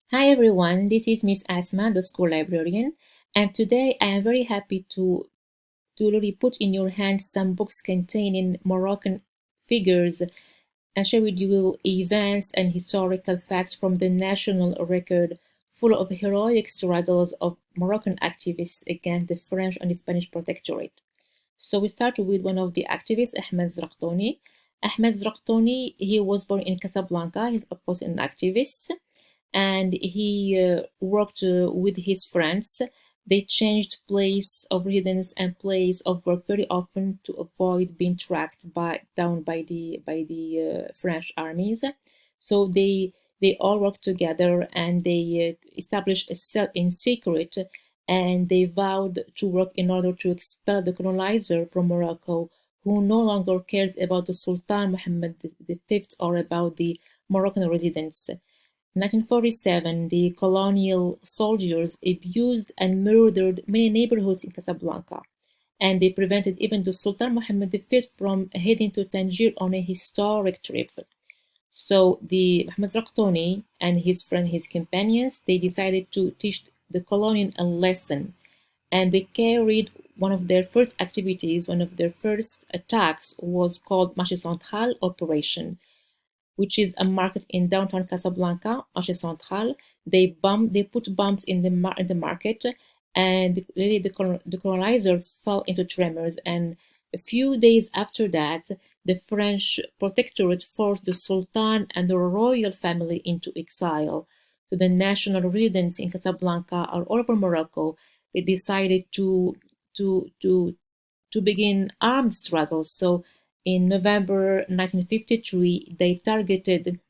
Hi everyone, this is Miss Asma, the school librarian, and today I am very happy to really put in your hands some books containing Moroccan figures and share with you events and historical facts from the national record full of heroic struggles of Moroccan activists against the French and the Spanish protectorate. So we start with one of the activists, Ahmed Zraktoni. Ahmed Zraktoni, he was born in Casablanca. He's of course an activist and he worked with his friends. They changed place of residence and place of work very often to avoid being tracked down by the French armies. So they all worked together and they established a cell in secret, and they vowed to work in order to expel the colonizer from Morocco, who no longer cares about the Sultan Mohammed V or about the Moroccan residents. 1947, the colonial soldiers abused and murdered many neighborhoods in Casablanca, and they prevented even the Sultan Mohammed V from heading to Tangier on a historic trip. So the Mohammed Raktoni and his friend, his companions, they decided to teach the colonial a lesson, and they carried one of their first activities, one of their first attacks was called Marché Central Operation, which is a market in downtown Casablanca, Marché Central. They put bombs in the market, and really the colonizer fell into tremors. And a few days after that, the French protectorate forced the Sultan and the royal family into exile. So the national residents in Casablanca or all over Morocco, they decided to to to begin armed struggles. So in November 1953, they targeted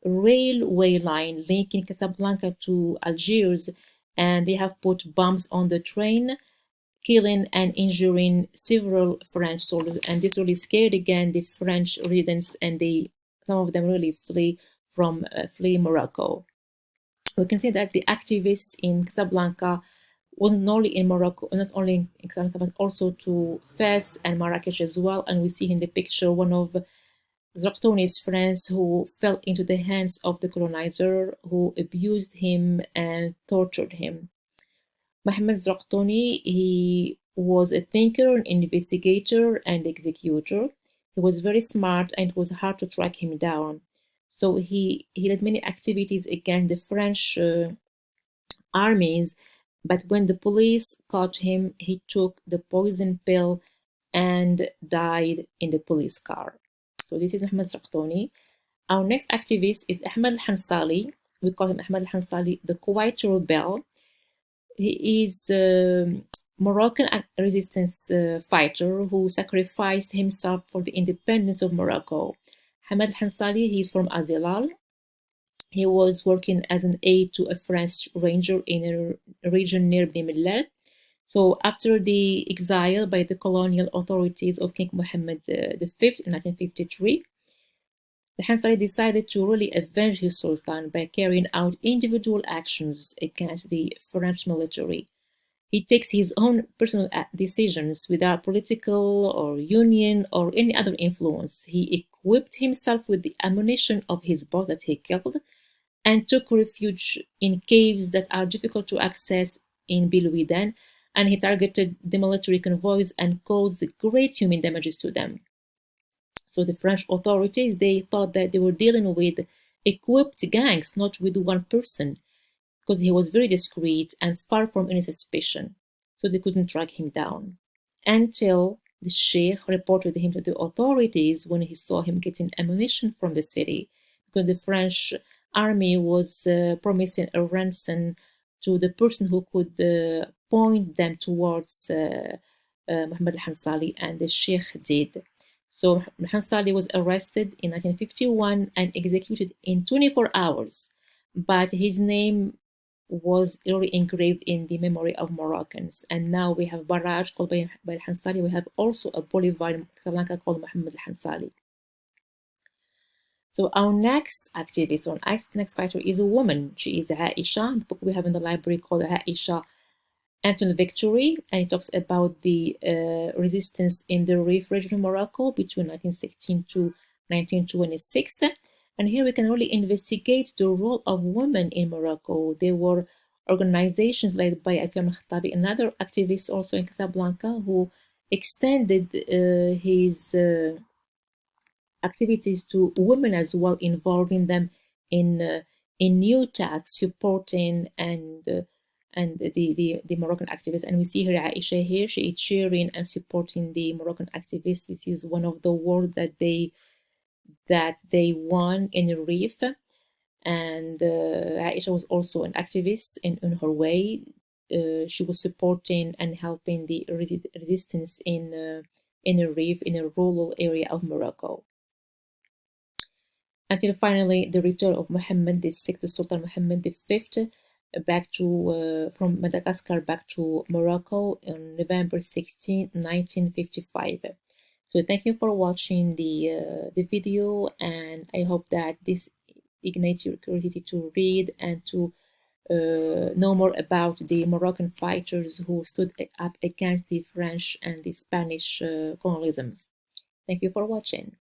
a railway line linking Casablanca to Algiers, and they have put bombs on the train, killing and injuring several French soldiers. And this really scared again the French residents, and some of them really flee Morocco. We can say that the activists in Casablanca wasn't only in Morocco, not only in Casablanca, but also to Fez and Marrakech as well. And we see in the picture one of Zraktoni's friends who fell into the hands of the colonizer, who abused him and tortured him. Mohammed Zraktoni, he was a thinker, an investigator, and executor. He was very smart, and it was hard to track him down. So he led many activities against the French armies, but when the police caught him, he took the poison pill and died in the police car. So this is Ahmed Raktoni. Our next activist is Ahmed Al-Hansali. We call him Ahmed Al-Hansali, the quiet rebel. He is a Moroccan resistance fighter who sacrificed himself for the independence of Morocco. Ahmed Al-Hansali, he is from Azilal. He was working as an aide to a French ranger in a region near Bni So after the exile by the colonial authorities of King Mohammed V in 1953, the Hansali decided to really avenge his sultan by carrying out individual actions against the French military. He takes his own personal decisions without political or union or any other influence. He equipped himself with the ammunition of his boss that he killed and took refuge in caves that are difficult to access in Bilouidan, and he targeted the military convoys and caused great human damages to them. So the French authorities, they thought that they were dealing with equipped gangs, not with one person, because he was very discreet and far from any suspicion. So they couldn't track him down. Until the Sheikh reported him to the authorities when he saw him getting ammunition from the city, because the French army was promising a ransom to the person who could point them towards Muhammad al-Hansali, and the Sheikh did. So al-Hansali was arrested in 1951 and executed in 24 hours, but his name was really engraved in the memory of Moroccans. And now we have barrage called by al-Hansali. We have also a boulevard in Casablanca called Muhammad al-Hansali. So our next activist, or next fighter, is a woman. She is Aisha. The book we have in the library called Aisha Until Victory, and it talks about the resistance in the Rif region of Morocco between 1916 to 1926. And here we can really investigate the role of women in Morocco. There were organizations led by Akram Khattabi, another activist also in Casablanca, who extended his activities to women as well, involving them in new tasks, supporting and the Moroccan activists. And we see here Aisha here, she is cheering and supporting the Moroccan activists. This is one of the awards that they won in the Reef. And Aisha was also an activist in her way. She was supporting and helping the resistance in a Reef, in a rural area of Morocco, until finally the return of Mohammed VI, Sultan Mohammed V, back to from Madagascar back to Morocco on November 16, 1955. So thank you for watching the video, and I hope that this ignites your curiosity to read and to know more about the Moroccan fighters who stood up against the French and the Spanish colonialism. Thank you for watching.